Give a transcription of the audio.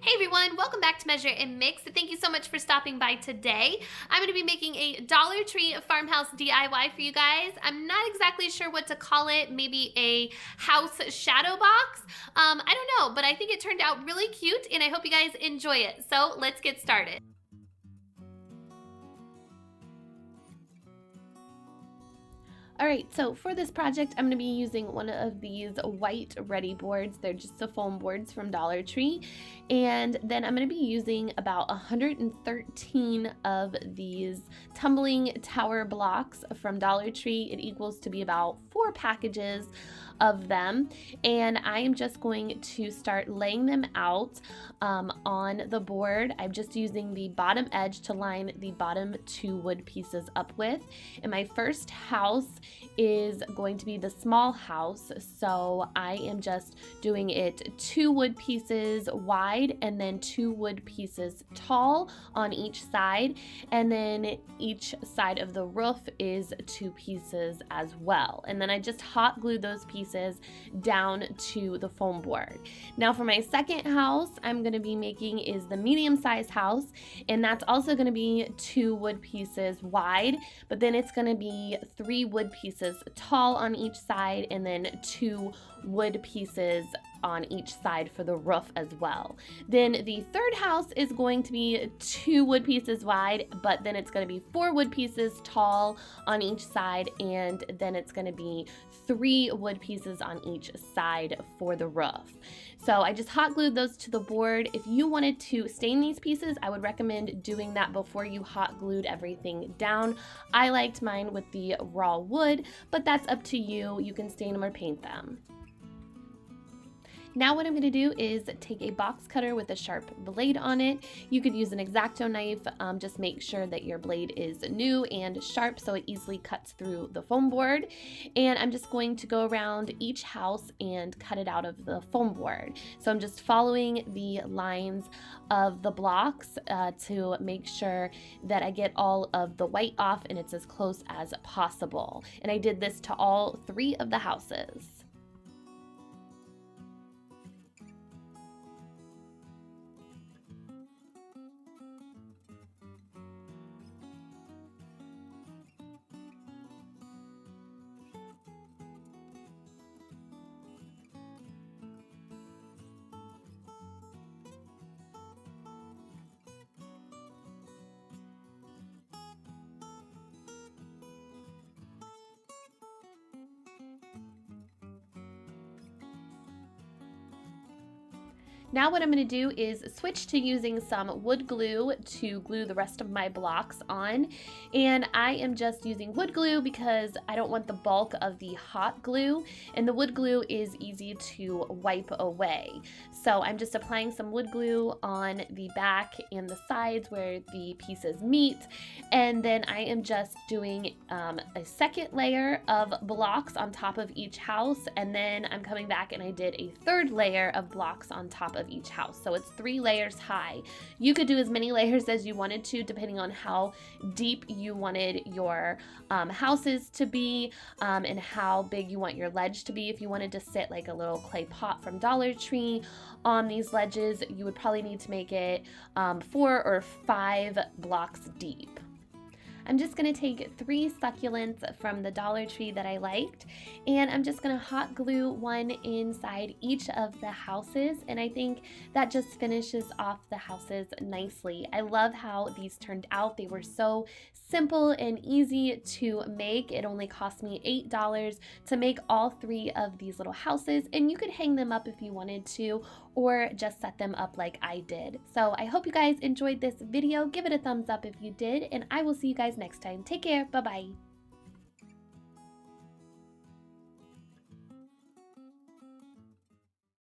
Hey everyone, welcome back to Measuremix. Thank you so much for stopping by today. I'm going to be making a Dollar Tree farmhouse DIY for you guys. I'm not exactly sure what to call it, maybe a house shadow box. I don't know, but I think it turned out really cute and I hope you guys enjoy it. So let's get started. Alright, so for this project, I'm going to be using one of these white ready boards. They're just the foam boards from Dollar Tree. And then I'm going to be using about 113 of these tumbling tower blocks from Dollar Tree. It equals to be about 4 packages of them. And I am just going to start laying them out on the board. I'm just using the bottom edge to line the bottom 2 wood pieces up with. And my first house is going to be the small house, so I am just doing it 2 wood pieces wide and then 2 wood pieces tall on each side, and then each side of the roof is 2 pieces as well. And then I just hot glued those pieces down to the foam board. Now for my second house I'm going to be making is the medium-sized house, and that's also going to be 2 wood pieces wide, but then it's going to be 3 wood pieces tall on each side and then 2 wood pieces on each side for the roof as well. Then the third house is going to be 2 wood pieces wide, but then it's going to be 4 wood pieces tall on each side, and then it's going to be 3 wood pieces on each side for the roof. So I just hot glued those to the board. If you wanted to stain these pieces, I would recommend doing that before you hot glued everything down. I liked mine with the raw wood, but that's up to you. You can stain them or paint them. Now what I'm going to do is take a box cutter with a sharp blade on it. You could use an X-Acto knife, just make sure that your blade is new and sharp so it easily cuts through the foam board. And I'm just going to go around each house and cut it out of the foam board. So I'm just following the lines of the blocks to make sure that I get all of the white off and it's as close as possible. And I did this to all 3 of the houses. Now what I'm going to do is switch to using some wood glue to glue the rest of my blocks on, and I am just using wood glue because I don't want the bulk of the hot glue, and the wood glue is easy to wipe away. So I'm just applying some wood glue on the back and the sides where the pieces meet, and then I am just doing a second layer of blocks on top of each house, and then I'm coming back and I did a third layer of blocks on top of each house. So it's 3 layers high. You could do as many layers as you wanted to depending on how deep you wanted your houses to be and how big you want your ledge to be. If you wanted to sit like a little clay pot from Dollar Tree on these ledges, you would probably need to make it 4 or 5 blocks deep. I'm just going to take 3 succulents from the Dollar Tree that I liked, and I'm just going to hot glue one inside each of the houses, and I think that just finishes off the houses nicely. I love how these turned out. They were so simple and easy to make. It only cost me $8 to make all 3 of these little houses, and you could hang them up if you wanted to, or just set them up like I did. So I hope you guys enjoyed this video. Give it a thumbs up if you did, and I will see you guys next time. Take care. Bye-bye.